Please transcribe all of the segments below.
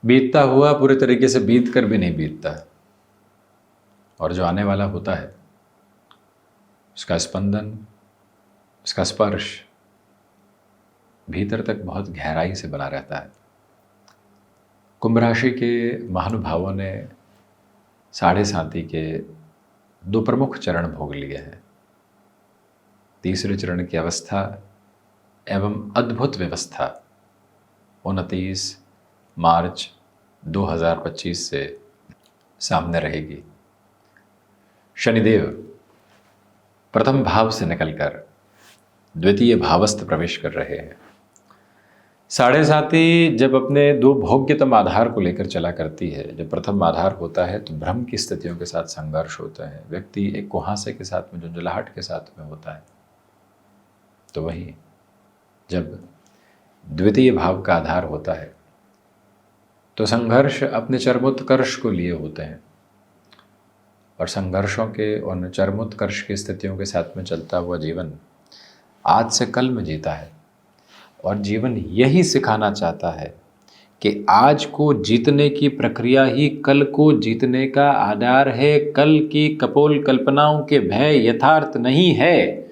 बीतता हुआ पूरे तरीके से बीत कर भी नहीं बीतता, और जो आने वाला होता है उसका स्पंदन, उसका स्पर्श भीतर तक बहुत गहराई से बना रहता है। कुंभ राशि के महानुभावों ने साढ़े साती के दो प्रमुख चरण भोग लिए हैं। तीसरे चरण की अवस्था एवं अद्भुत व्यवस्था 29 मार्च 2025 से सामने रहेगी। शनिदेव प्रथम भाव से निकलकर द्वितीय भावस्थ प्रवेश कर रहे हैं। साढ़े साती जब अपने दो भोग्यतम आधार को लेकर चला करती है, जब प्रथम आधार होता है तो भ्रम की स्थितियों के साथ संघर्ष होता है, व्यक्ति एक कुहासे के साथ में, झुंझलाहट के साथ में होता है। तो वहीं जब द्वितीय भाव का आधार होता है तो संघर्ष अपने चरमोत्कर्ष को लिए होते हैं, और संघर्षों के उन चरमोत्कर्ष की स्थितियों के साथ में चलता हुआ जीवन आज से कल में जीता है। और जीवन यही सिखाना चाहता है कि आज को जीतने की प्रक्रिया ही कल को जीतने का आधार है। कल की कपोल कल्पनाओं के भय यथार्थ नहीं है।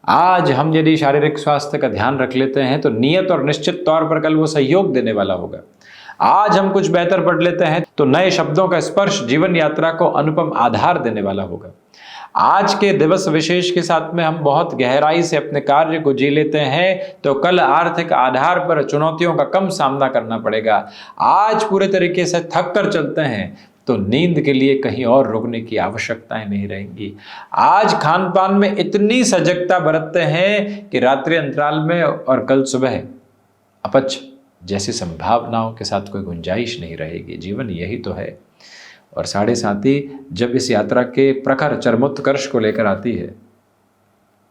आज हम यदि शारीरिक स्वास्थ्य का ध्यान रख लेते हैं तो नियत और निश्चित तौर पर कल वो सहयोग देने वाला होगा। आज हम कुछ बेहतर पढ़ लेते हैं तो नए शब्दों का स्पर्श जीवन यात्रा को अनुपम आधार देने वाला होगा। आज के दिवस विशेष के साथ में हम बहुत गहराई से अपने कार्य को जी लेते हैं तो कल आर्थिक आधार पर चुनौतियों का कम सामना करना पड़ेगा। आज पूरे तरीके से थक कर चलते हैं तो नींद के लिए कहीं और रुकने की आवश्यकताएं नहीं रहेंगी। आज खान पान में इतनी सजगता बरतते हैं कि रात्रि अंतराल में और कल सुबह अपच जैसी संभावनाओं के साथ कोई गुंजाइश नहीं रहेगी। जीवन यही तो है। और साढ़े साती जब इस यात्रा के प्रखर चरमोत्कर्ष को लेकर आती है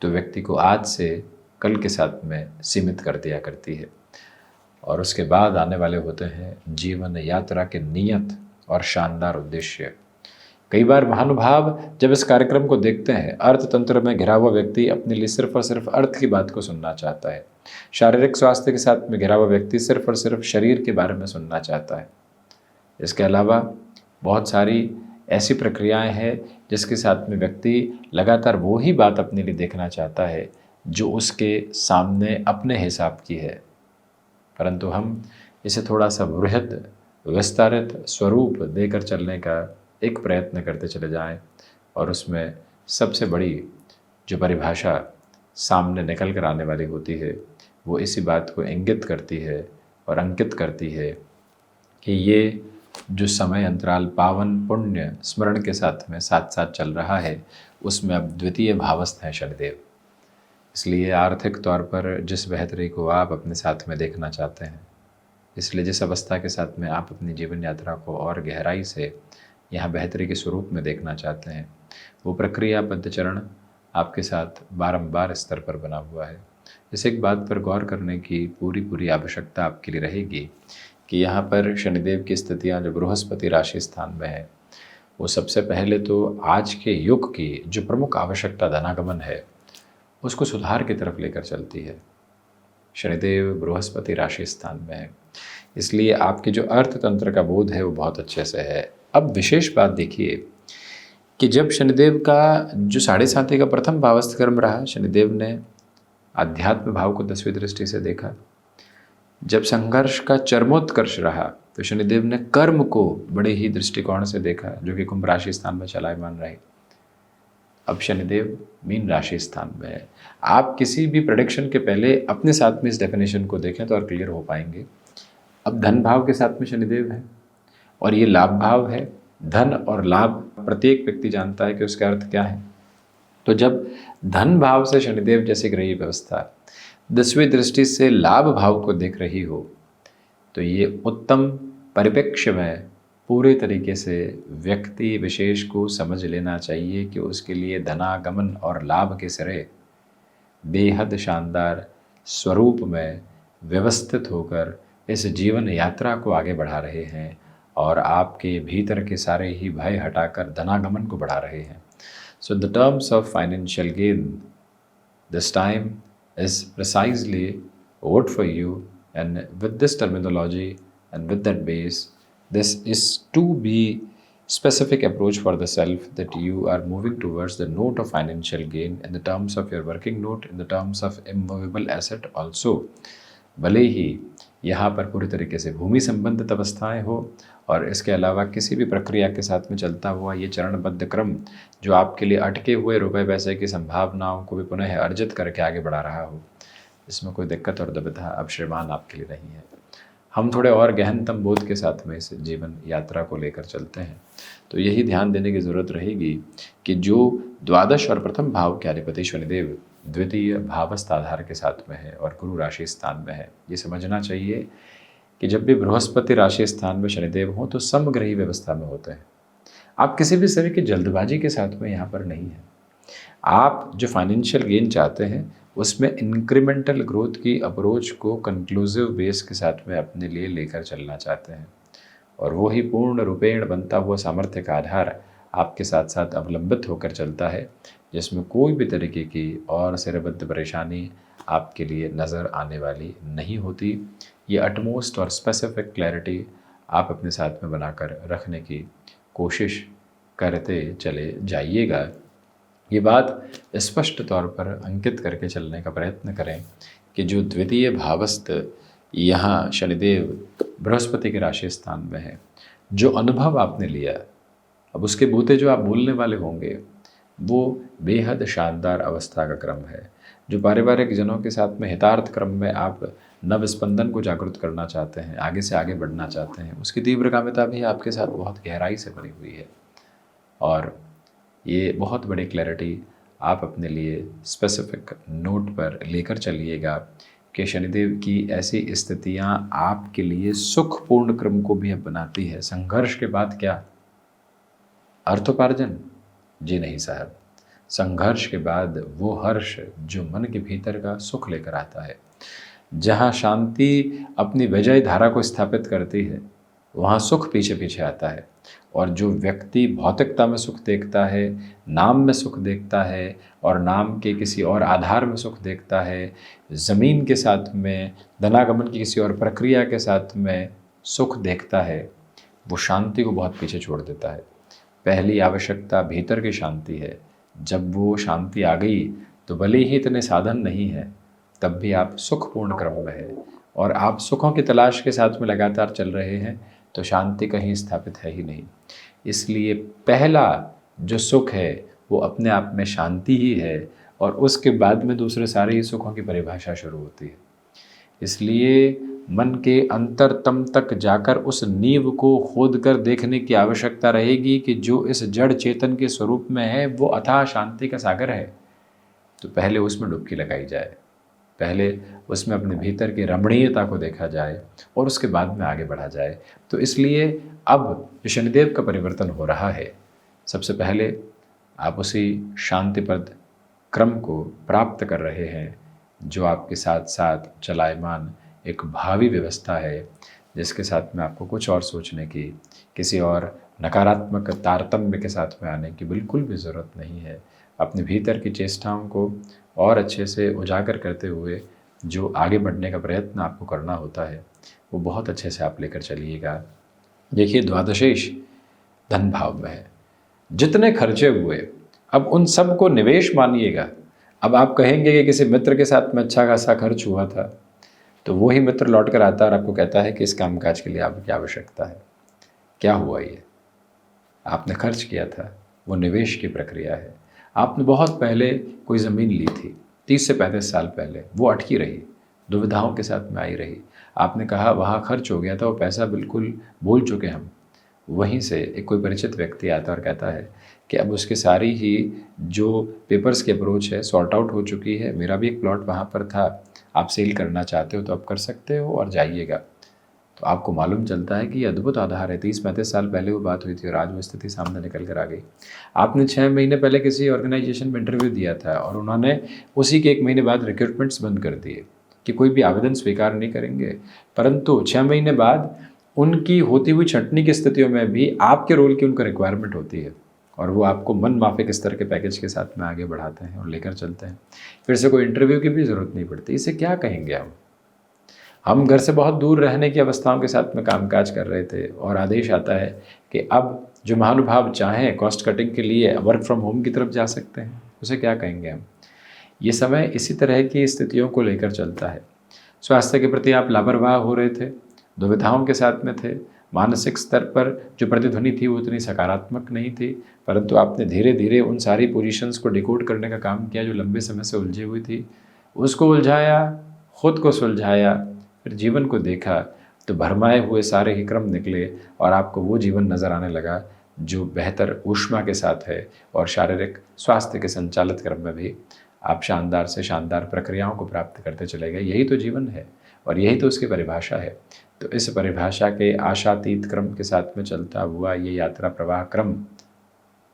तो व्यक्ति को आज से कल के साथ में सीमित कर दिया करती है, और उसके बाद आने वाले होते हैं जीवन यात्रा के नियत और शानदार उद्देश्य। कई बार महानुभाव जब इस कार्यक्रम को देखते हैं, अर्थतंत्र में घिरा हुआ व्यक्ति अपने लिए सिर्फ और सिर्फ अर्थ की बात को सुनना चाहता है। शारीरिक स्वास्थ्य के साथ में घिरा हुआ व्यक्ति सिर्फ और सिर्फ शरीर के बारे में सुनना चाहता है। इसके अलावा बहुत सारी ऐसी प्रक्रियाएं हैं जिसके साथ में व्यक्ति लगातार वो ही बात अपने लिए देखना चाहता है जो उसके सामने अपने हिसाब की है। परंतु हम इसे थोड़ा सा बृहद विस्तारित स्वरूप देकर चलने का एक प्रयत्न करते चले जाएं, और उसमें सबसे बड़ी जो परिभाषा सामने निकल कर आने वाली होती है वो इसी बात को इंगित करती है और अंकित करती है कि ये जो समय अंतराल पावन पुण्य स्मरण के साथ में साथ साथ चल रहा है उसमें अब द्वितीय भावस्थ है शनिदेव। इसलिए आर्थिक तौर पर जिस बेहतरी को आप अपने साथ में देखना चाहते हैं, इसलिए जिस अवस्था के साथ में आप अपनी जीवन यात्रा को और गहराई से यहाँ बेहतरी के स्वरूप में देखना चाहते हैं, वो प्रक्रियाबद्ध चरण आपके साथ बारंबार स्तर पर बना हुआ है। इस एक बात पर गौर करने की पूरी आवश्यकता आपके लिए रहेगी कि यहाँ पर शनिदेव की स्थितियाँ जो बृहस्पति राशि स्थान में है, वो सबसे पहले तो आज के युग की जो प्रमुख आवश्यकता धनागमन है उसको सुधार की तरफ लेकर चलती है। शनिदेव बृहस्पति राशि स्थान में है, इसलिए आपके जो अर्थतंत्र का बोध है वो बहुत अच्छे से है। अब विशेष बात देखिए कि जब शनिदेव का जो साढ़े साती का प्रथम भावस्थ कर्म रहा, शनिदेव ने आध्यात्म भाव को 10वीं दृष्टि से देखा। जब संघर्ष का चरमोत्कर्ष रहा तो शनिदेव ने कर्म को बड़े ही दृष्टिकोण से देखा, जो कि कुंभ राशि स्थान में चलायमान रहे। अब शनिदेव मीन राशि स्थान में है। आप किसी भी प्रेडिक्शन के पहले अपने साथ में इस डेफिनेशन को देखें तो और क्लियर हो पाएंगे। अब धन भाव के साथ में शनिदेव है और ये लाभ भाव है। धन और लाभ प्रत्येक व्यक्ति जानता है कि उसका अर्थ क्या है। तो जब धन भाव से शनिदेव जैसी ग्रही व्यवस्था 10वीं दृष्टि से लाभ भाव को देख रही हो तो ये उत्तम परिप्रेक्ष्य में पूरे तरीके से व्यक्ति विशेष को समझ लेना चाहिए कि उसके लिए धनागमन और लाभ के सिरे बेहद शानदार स्वरूप में व्यवस्थित होकर इस जीवन यात्रा को आगे बढ़ा रहे हैं और आपके भीतर के सारे ही भय हटाकर धनागमन को बढ़ा रहे हैं। So the terms of financial gain this time is precisely what for you, and with this terminology and with that base, this is to be specific approach for the self that you are moving towards the note of financial gain in the terms of your working note, in the terms of immovable asset also. भले ही यहाँ पर पूरी तरीके से भूमि संबंधित अवस्थाएं हो और इसके अलावा किसी भी प्रक्रिया के साथ में चलता हुआ ये चरणबद्ध क्रम जो आपके लिए अटके हुए रुपए पैसे की संभावनाओं को भी पुनः अर्जित करके आगे बढ़ा रहा हो, इसमें कोई दिक्कत और दुविधा अब श्रीमान आपके लिए नहीं है। हम थोड़े और गहनतम बोध के साथ में इस जीवन यात्रा को लेकर चलते हैं, तो यही ध्यान देने की ज़रूरत रहेगी कि जो द्वादश और प्रथम भाव के अधिपति शनिदेव द्वितीय भावस्थ आधार के साथ में है और गुरु राशि स्थान में है, ये समझना चाहिए कि जब भी बृहस्पति राशि स्थान में शनिदेव हों तो समग्रही व्यवस्था में होते हैं। आप किसी भी तरह की जल्दबाजी के साथ में यहाँ पर नहीं हैं। आप जो फाइनेंशियल गेन चाहते हैं उसमें इंक्रीमेंटल ग्रोथ की अप्रोच को कंक्लूसिव बेस के साथ में अपने लिए लेकर चलना चाहते हैं और वो ही पूर्ण रूपेण बनता हुआ सामर्थ्य का आधार आपके साथ साथ अवलंबित होकर चलता है, जिसमें कोई भी तरीके की और सिरबद्ध परेशानी आपके लिए नज़र आने वाली नहीं होती। ये अटमोस्ट और स्पेसिफिक क्लैरिटी आप अपने साथ में बनाकर रखने की कोशिश करते चले जाइएगा। ये बात स्पष्ट तौर पर अंकित करके चलने का प्रयत्न करें कि जो द्वितीय भावस्थ यहाँ शनिदेव बृहस्पति के राशि स्थान में है, जो अनुभव आपने लिया, अब उसके बूते जो आप बोलने वाले होंगे वो बेहद शानदार अवस्था का क्रम है। जो पारिवारिक जनों के साथ में हितार्थ क्रम में आप नव स्पंदन को जागृत करना चाहते हैं, आगे से आगे बढ़ना चाहते हैं, उसकी तीव्रगामिता भी आपके साथ बहुत गहराई से बनी हुई है और ये बहुत बड़ी क्लैरिटी आप अपने लिए स्पेसिफिक नोट पर लेकर चलिएगा कि शनिदेव की ऐसी स्थितियां आपके लिए सुखपूर्ण क्रम को भी अब बनाती है। संघर्ष के बाद क्या अर्थोपार्जन? जी नहीं साहब, संघर्ष के बाद वो हर्ष जो मन के भीतर का सुख लेकर आता है। जहाँ शांति अपनी विजय धारा को स्थापित करती है वहाँ सुख पीछे पीछे आता है और जो व्यक्ति भौतिकता में सुख देखता है, नाम में सुख देखता है और नाम के किसी और आधार में सुख देखता है, ज़मीन के साथ में धनागमन की किसी और प्रक्रिया के साथ में सुख देखता है, वो शांति को बहुत पीछे छोड़ देता है। पहली आवश्यकता भीतर की शांति है। जब वो शांति आ गई तो भले ही इतने साधन नहीं है तब भी आप सुखपूर्ण क्रम में है और आप सुखों की तलाश के साथ में लगातार चल रहे हैं तो शांति कहीं स्थापित है ही नहीं। इसलिए पहला जो सुख है वो अपने आप में शांति ही है और उसके बाद में दूसरे सारे ही सुखों की परिभाषा शुरू होती है। इसलिए मन के अंतरतम तक जाकर उस नींव को खोद कर देखने की आवश्यकता रहेगी कि जो इस जड़ चेतन के स्वरूप में है वो अथाह शांति का सागर है। तो पहले उसमें डुबकी लगाई जाए, पहले उसमें अपने भीतर की रमणीयता को देखा जाए और उसके बाद में आगे बढ़ा जाए। तो इसलिए अब जो शनिदेव का परिवर्तन हो रहा है, सबसे पहले आप उसी शांतिप्रद क्रम को प्राप्त कर रहे हैं जो आपके साथ साथ चलायमान एक भावी व्यवस्था है, जिसके साथ में आपको कुछ और सोचने की, किसी और नकारात्मक तारतम्य के साथ में आने की बिल्कुल भी ज़रूरत नहीं है। अपने भीतर की चेष्टाओं को और अच्छे से उजागर करते हुए जो आगे बढ़ने का प्रयत्न आपको करना होता है वो बहुत अच्छे से आप लेकर चलिएगा। देखिए, द्वादशेश धन भाव में है। जितने खर्चे हुए अब उन सब को निवेश मानिएगा। अब आप कहेंगे कि किसी मित्र के साथ में अच्छा खासा खर्च हुआ था तो वही मित्र लौट कर आता है और आपको कहता है कि इस कामकाज के लिए आपकी आवश्यकता है। क्या हुआ? ये आपने खर्च किया था, वो निवेश की प्रक्रिया है। आपने बहुत पहले कोई ज़मीन ली थी, 30 से 35 साल पहले, वो अटकी रही, दुविधाओं के साथ में आई रही। आपने कहा वहाँ खर्च हो गया था, वो पैसा बिल्कुल भूल चुके हम। वहीं से एक कोई परिचित व्यक्ति आता है और कहता है कि अब उसकी सारी ही जो पेपर्स की अप्रोच है सॉर्ट आउट हो चुकी है, मेरा भी एक प्लॉट वहाँ पर था, आप सेल करना चाहते हो तो आप कर सकते हो और जाइएगा। तो आपको मालूम चलता है कि ये अद्भुत आधार है। 30-35 साल पहले वो बात हुई थी और आज वो स्थिति सामने निकल कर आ गई। आपने 6 महीने पहले किसी ऑर्गेनाइजेशन में इंटरव्यू दिया था और उन्होंने उसी के 1 महीने बाद रिक्रूटमेंट्स बंद कर दिए कि कोई भी आवेदन स्वीकार नहीं करेंगे। परंतु 6 महीने बाद उनकी होती हुई छंटनी की स्थितियों में भी आपके रोल की उनको रिक्वायरमेंट होती है और वो आपको मन माफिक स्तर के पैकेज के साथ में आगे बढ़ाते हैं और लेकर चलते हैं। फिर से कोई इंटरव्यू की भी ज़रूरत नहीं पड़ती। इसे क्या कहेंगे हम? हम घर से बहुत दूर रहने की अवस्थाओं के साथ में कामकाज कर रहे थे और आदेश आता है कि अब जो महानुभाव चाहें कॉस्ट कटिंग के लिए वर्क फ्रॉम होम की तरफ जा सकते हैं, उसे क्या कहेंगे हम। ये समय इसी तरह की स्थितियों को लेकर चलता है। स्वास्थ्य के प्रति आप लापरवाह हो रहे थे, दुविधाओं के साथ में थे, मानसिक स्तर पर जो प्रतिध्वनि थी वो इतनी सकारात्मक नहीं थी, परंतु आपने धीरे धीरे उन सारी पोजीशंस को डिकोड करने का काम किया जो लंबे समय से उलझी हुई थी, उसको उलझाया, खुद को सुलझाया, फिर जीवन को देखा तो भरमाए हुए सारे ही क्रम निकले और आपको वो जीवन नज़र आने लगा जो बेहतर ऊष्मा के साथ है और शारीरिक स्वास्थ्य के संचालित क्रम में भी आप शानदार से शानदार प्रक्रियाओं को प्राप्त करते चले गए। यही तो जीवन है और यही तो उसकी परिभाषा है। तो इस परिभाषा के आशातीत क्रम के साथ में चलता हुआ ये यात्रा प्रवाह क्रम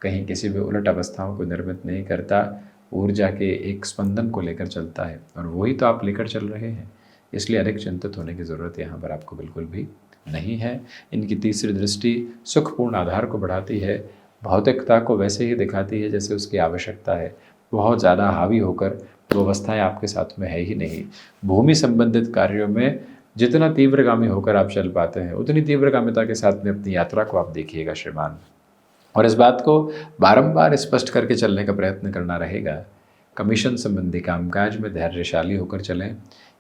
कहीं किसी भी उलट अवस्थाओं को निर्मित नहीं करता, ऊर्जा के एक स्पंदन को लेकर चलता है और वही तो आप लेकर चल रहे हैं। इसलिए अधिक चिंतित होने की ज़रूरत यहाँ पर आपको बिल्कुल भी नहीं है। इनकी तीसरी दृष्टि सुखपूर्ण आधार को बढ़ाती है, भौतिकता को वैसे ही दिखाती है जैसे उसकी आवश्यकता है। बहुत ज़्यादा हावी होकर वो अवस्थाएं आपके साथ में है ही नहीं। भूमि संबंधित कार्यों में जितना तीव्रगामी होकर आप चल पाते हैं उतनी तीव्रगामिता के साथ में अपनी यात्रा को आप देखिएगा श्रीमान, और इस बात को बारंबार स्पष्ट करके चलने का प्रयत्न करना रहेगा। कमीशन संबंधी कामकाज में धैर्यशाली होकर चलें,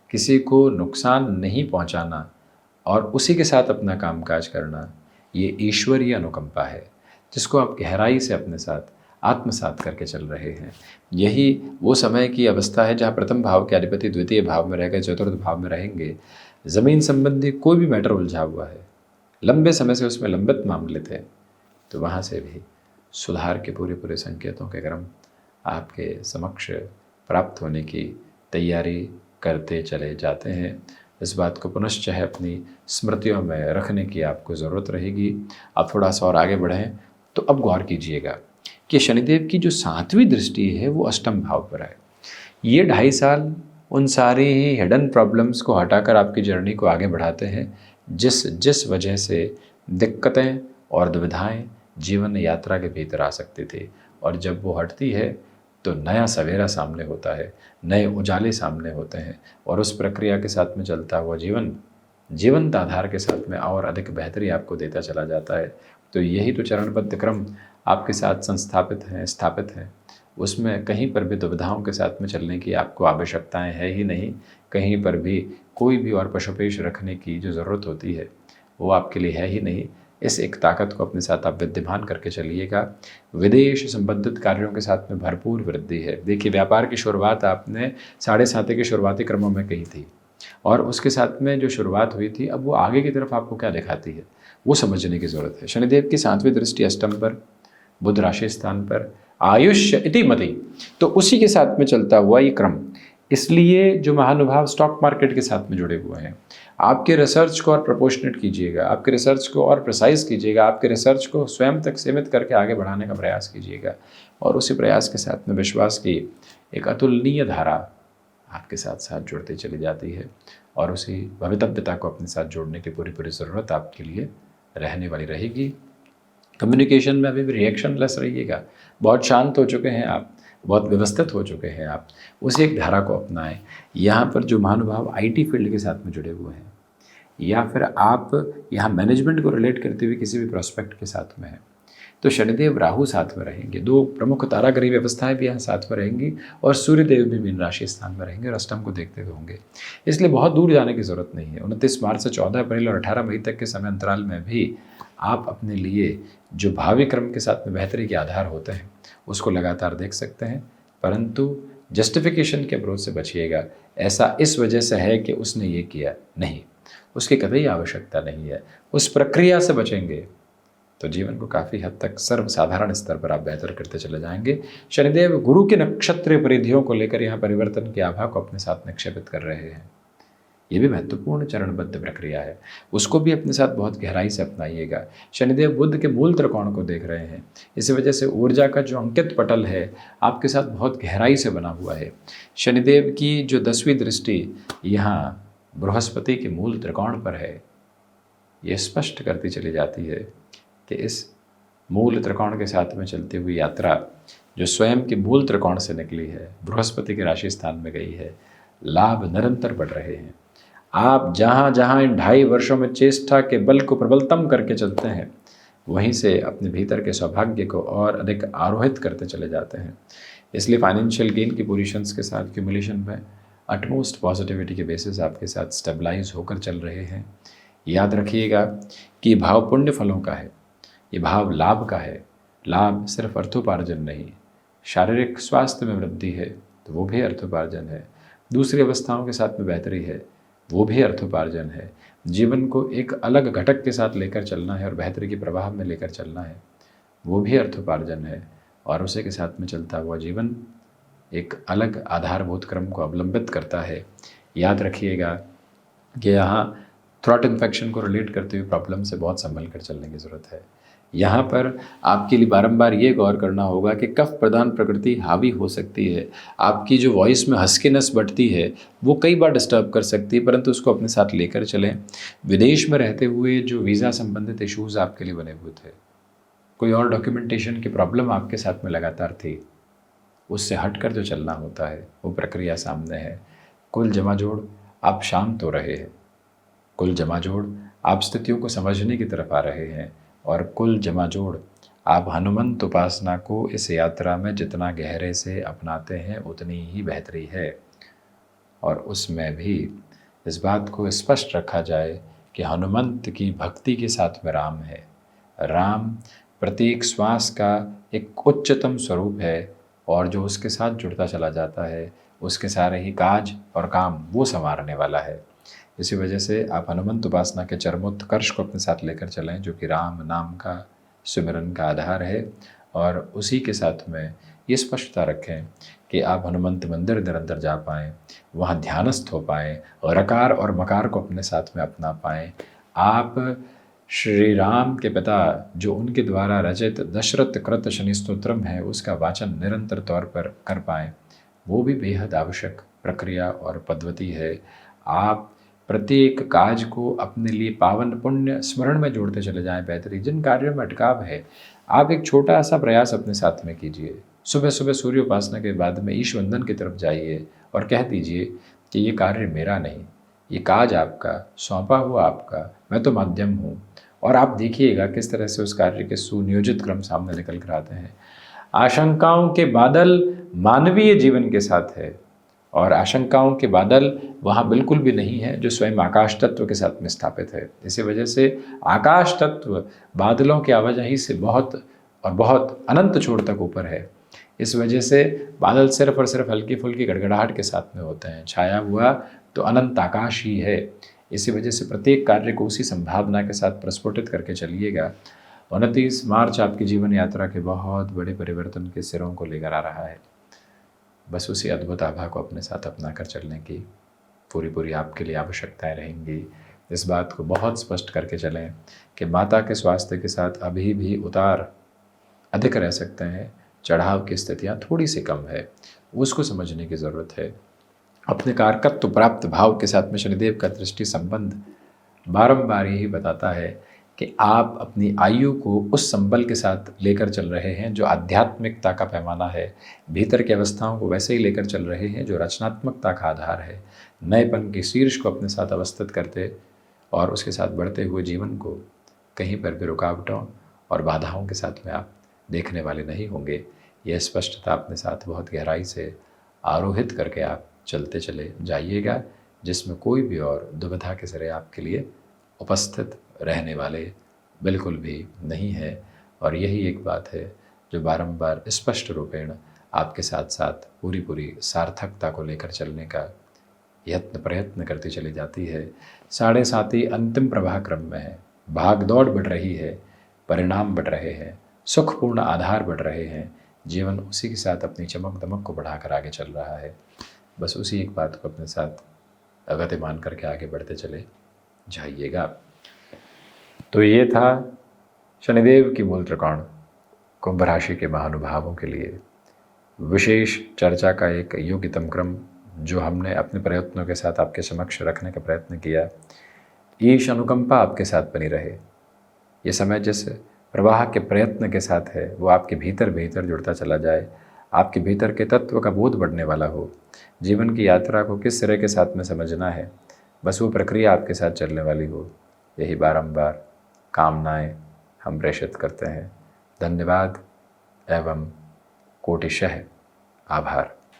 किसी को नुकसान नहीं पहुंचाना और उसी के साथ अपना कामकाज करना, ये ईश्वरीय अनुकंपा है जिसको आप गहराई से अपने साथ आत्मसात करके चल रहे हैं। यही वो समय की अवस्था है जहाँ प्रथम भाव के अधिपति द्वितीय भाव में रह गए, चतुर्थ भाव में रहेंगे। ज़मीन संबंधी कोई भी मैटर उलझा हुआ है, लंबे समय से उसमें लंबित मामले थे, तो वहाँ से भी सुधार के पूरे पूरे संकेतों के क्रम आपके समक्ष प्राप्त होने की तैयारी करते चले जाते हैं। इस बात को पुनश्च अपनी स्मृतियों में रखने की आपको ज़रूरत रहेगी। आप थोड़ा सा और आगे बढ़ें तो अब गौर कीजिएगा कि शनिदेव की जो 7वीं दृष्टि है वो अष्टम भाव पर है। ये 2.5 साल उन सारी ही हिडन प्रॉब्लम्स को हटाकर आपकी जर्नी को आगे बढ़ाते हैं जिस वजह से दिक्कतें और दुविधाएं जीवन यात्रा के भीतर आ सकती थी, और जब वो हटती है तो नया सवेरा सामने होता है, नए उजाले सामने होते हैं और उस प्रक्रिया के साथ में चलता हुआ जीवन जीवंत आधार के साथ में और अधिक बेहतरी आपको देता चला जाता है। तो यही तो चरणबद्ध क्रम आपके साथ संस्थापित हैं, स्थापित हैं। उसमें कहीं पर भी दुविधाओं के साथ में चलने की आपको आवश्यकताएं है ही नहीं। कहीं पर भी कोई भी और पशुपेश रखने की जो ज़रूरत होती है वो आपके लिए है ही नहीं। इस एक ताकत को अपने साथ आप विद्यमान करके चलिएगा। विदेश संबंधित कार्यों के साथ में भरपूर वृद्धि है। देखिए, व्यापार की शुरुआत आपने 7.5 के शुरुआती क्रमों में कही थी और उसके साथ में जो शुरुआत हुई थी, अब वो आगे की तरफ आपको क्या दिखाती है वो समझने की ज़रूरत है। शनिदेव की 7वीं दृष्टि अष्टम पर, बुध राशि स्थान पर, आयुष्य इति मति, तो उसी के साथ में चलता हुआ ये क्रम। इसलिए जो महानुभाव स्टॉक मार्केट के साथ में जुड़े हुए हैं, आपके रिसर्च को और प्रपोर्शनेट कीजिएगा, आपके रिसर्च को और प्रिसाइज कीजिएगा, आपके रिसर्च को स्वयं तक सीमित करके आगे बढ़ाने का प्रयास कीजिएगा और उसी प्रयास के साथ में विश्वास की एक अतुलनीय धारा आपके साथ साथ जुड़ती चली जाती है और उसी भवितव्यता को अपने साथ जोड़ने की पूरी पूरी ज़रूरत आपके लिए रहने वाली रहेगी। कम्युनिकेशन में अभी भी रिएक्शनलेस रहिएगा। बहुत शांत हो चुके हैं आप, बहुत व्यवस्थित हो चुके हैं आप, उसी एक धारा को अपनाएं। यहाँ पर जो महानुभाव आईटी फील्ड के साथ में जुड़े हुए हैं या फिर आप यहाँ मैनेजमेंट को रिलेट करते हुए किसी भी प्रोस्पेक्ट के साथ में हैं, तो शनिदेव राहु साथ में रहेंगे। 2 प्रमुख तारागृही व्यवस्थाएं भी यहाँ साथ में रहेंगी और सूर्यदेव भी मीन राशि स्थान में रहेंगे और अष्टम को देखते हुए होंगे। इसलिए बहुत दूर जाने की ज़रूरत नहीं है। 29 मार्च से 14 अप्रैल और 18 मई तक के समय अंतराल में भी आप अपने लिए जो भावी क्रम के साथ में बेहतरी के आधार होते हैं उसको लगातार देख सकते हैं, परंतु जस्टिफिकेशन के अप्रोच से बचिएगा। ऐसा इस वजह से है कि उसने ये किया, नहीं, उसकी कतई आवश्यकता नहीं है। उस प्रक्रिया से बचेंगे तो जीवन को काफ़ी हद तक सर्वसाधारण स्तर पर आप बेहतर करते चले जाएंगे। शनिदेव गुरु के नक्षत्रीय परिधियों को लेकर यहाँ परिवर्तन की आभा को अपने साथ निक्षेपित कर रहे हैं। ये भी महत्वपूर्ण चरणबद्ध प्रक्रिया है, उसको भी अपने साथ बहुत गहराई से अपनाइएगा। शनिदेव बुध के मूल त्रिकोण को देख रहे हैं, इसी वजह से ऊर्जा का जो अंकित पटल है आपके साथ बहुत गहराई से बना हुआ है। शनिदेव की जो 10वीं दृष्टि यहाँ बृहस्पति के मूल त्रिकोण पर है, ये स्पष्ट करती चली जाती है कि इस मूल त्रिकोण के साथ में चलती हुई यात्रा जो स्वयं के मूल त्रिकोण से निकली है, बृहस्पति के राशि स्थान में गई है, लाभ निरंतर बढ़ रहे हैं। आप जहाँ जहाँ इन 2.5 वर्षों में चेष्टा के बल को प्रबलतम करके चलते हैं, वहीं से अपने भीतर के सौभाग्य को और अधिक आरोहित करते चले जाते हैं। इसलिए फाइनेंशियल गेन की पोजीशंस के साथ क्यूमुलेशन में अटमोस्ट पॉजिटिविटी के बेसिस आपके साथ स्टेबलाइज होकर चल रहे हैं। याद रखिएगा कि भाव पुण्य फलों का है, ये भाव लाभ का है। लाभ सिर्फ अर्थोपार्जन नहीं, शारीरिक स्वास्थ्य में वृद्धि है तो वो भी अर्थोपार्जन है, दूसरी अवस्थाओं के साथ में बेहतरी है वो भी अर्थोपार्जन है। जीवन को एक अलग घटक के साथ लेकर चलना है और बेहतरी के प्रवाह में लेकर चलना है, वो भी अर्थोपार्जन है। और उसी के साथ में चलता हुआ जीवन एक अलग आधारभूत क्रम को अवलंबित करता है। याद रखिएगा कि यहाँ थ्रॉट इन्फेक्शन को रिलेट करते हुए प्रॉब्लम से बहुत संभल कर चलने की ज़रूरत है। यहाँ पर आपके लिए बारंबार ये गौर करना होगा कि कफ प्रधान प्रकृति हावी हो सकती है। आपकी जो वॉइस में हस्कीनेस बढ़ती है वो कई बार डिस्टर्ब कर सकती है, परंतु उसको अपने साथ लेकर चलें। विदेश में रहते हुए जो वीज़ा संबंधित इश्यूज़ आपके लिए बने हुए थे, कोई और डॉक्यूमेंटेशन की प्रॉब्लम आपके साथ में लगातार थी, उससे हटकर जो चलना होता है वो प्रक्रिया सामने है। कुल जमा जोड़ आप शांत हो रहे हैं, कुल जमा जोड़ आप स्थितियों को समझने की तरफ आ रहे हैं, और कुल जमा जोड़ आप हनुमंत उपासना को इस यात्रा में जितना गहरे से अपनाते हैं उतनी ही बेहतरी है। और उसमें भी इस बात को स्पष्ट रखा जाए कि हनुमंत की भक्ति के साथ में राम है। राम प्रत्येक श्वास का एक उच्चतम स्वरूप है, और जो उसके साथ जुड़ता चला जाता है उसके सारे ही काज और काम वो संवारने वाला है। इसी वजह से आप हनुमंत उपासना के चरमोत्कर्ष को अपने साथ लेकर चलें, जो कि राम नाम का सुमिरन का आधार है। और उसी के साथ में ये स्पष्टता रखें कि आप हनुमंत मंदिर निरंतर जा पाएँ, वहाँ ध्यानस्थ हो पाएँ और रकार और मकार को अपने साथ में अपना पाएँ। आप श्री राम के पिता जो उनके द्वारा रचित दशरथ कृत शनि स्तोत्रम है उसका वाचन निरंतर तौर पर कर पाएँ, वो भी बेहद आवश्यक प्रक्रिया और पद्धति है। आप प्रत्येक काज को अपने लिए पावन पुण्य स्मरण में जोड़ते चले जाएं। बेहतरी जिन कार्यों में अटकाव है, आप एक छोटा सा प्रयास अपने साथ में कीजिए। सुबह सुबह सूर्य उपासना के बाद में ईश वंदन की तरफ जाइए और कह दीजिए कि ये कार्य मेरा नहीं, ये काज आपका, सौंपा हुआ आपका, मैं तो माध्यम हूँ। और आप देखिएगा किस तरह से उस कार्य के सुनियोजित क्रम सामने निकल कर आते हैं। आशंकाओं के बादल मानवीय जीवन के साथ है, और आशंकाओं के बादल वहाँ बिल्कुल भी नहीं है जो स्वयं आकाश तत्व के साथ में स्थापित है। इसी वजह से आकाश तत्व बादलों की आवाजाही से बहुत और बहुत अनंत छोर तक ऊपर है। इस वजह से बादल सिर्फ और सिर्फ हल्की फुल्की गड़गड़ाहट के साथ में होते हैं, छाया हुआ तो अनंत आकाश ही है। इसी वजह से प्रत्येक कार्य को उसी संभावना के साथ प्रस्फुटित करके चलिएगा। 29 मार्च आपकी जीवन यात्रा के बहुत बड़े परिवर्तन के सिरों को लेकर आ रहा है। बस उसी अद्भुत आभा को अपने साथ अपना कर चलने की पूरी आपके लिए आवश्यकताएं रहेंगी। इस बात को बहुत स्पष्ट करके चलें कि माता के स्वास्थ्य के साथ अभी भी उतार अधिक रह सकते हैं, चढ़ाव की स्थितियां थोड़ी सी कम है, उसको समझने की ज़रूरत है। अपने कारकत्व प्राप्त भाव के साथ में शनिदेव का दृष्टि संबंध बारंबार यही बताता है कि आप अपनी आयु को उस संबल के साथ लेकर चल रहे हैं जो आध्यात्मिकता का पैमाना है, भीतर की अवस्थाओं को वैसे ही लेकर चल रहे हैं जो रचनात्मकता का आधार है। नएपन के शीर्ष को अपने साथ अवस्थित करते और उसके साथ बढ़ते हुए जीवन को कहीं पर भी रुकावटों और बाधाओं के साथ में आप देखने वाले नहीं होंगे। यह स्पष्टता अपने साथ बहुत गहराई से आरोहित करके आप चलते चले जाइएगा, जिसमें कोई भी और दुविधा के सिरे आपके लिए उपस्थित रहने वाले बिल्कुल भी नहीं है। और यही एक बात है जो बारंबार स्पष्ट रूपेण आपके साथ साथ पूरी सार्थकता को लेकर चलने का प्रयत्न करती चली जाती है। 7:30 अंतिम प्रवाह क्रम में है, भाग दौड़ बढ़ रही है, परिणाम बढ़ रहे हैं, सुखपूर्ण आधार बढ़ रहे हैं, जीवन उसी के साथ अपनी चमक दमक को बढ़ाकर आगे चल रहा है। बस उसी एक बात को अपने साथ गतिमान करके आगे बढ़ते चले जाइएगा। तो ये था शनिदेव की मूल त्रिकोण कुंभ राशि के महानुभावों के लिए विशेष चर्चा का एक योग्यतम क्रम जो हमने अपने प्रयत्नों के साथ आपके समक्ष रखने का प्रयत्न किया। ईश अनुकंपा आपके साथ बनी रहे। ये समय जिस प्रवाह के प्रयत्न के साथ है वो आपके भीतर जुड़ता चला जाए, आपके भीतर के तत्व का बोध बढ़ने वाला हो। जीवन की यात्रा को किस तरह के साथ में समझना है, बस वो प्रक्रिया आपके साथ चलने वाली हो, यही बारंबार कामनाएं हम प्रेषित करते हैं। धन्यवाद एवं कोटिशः आभार।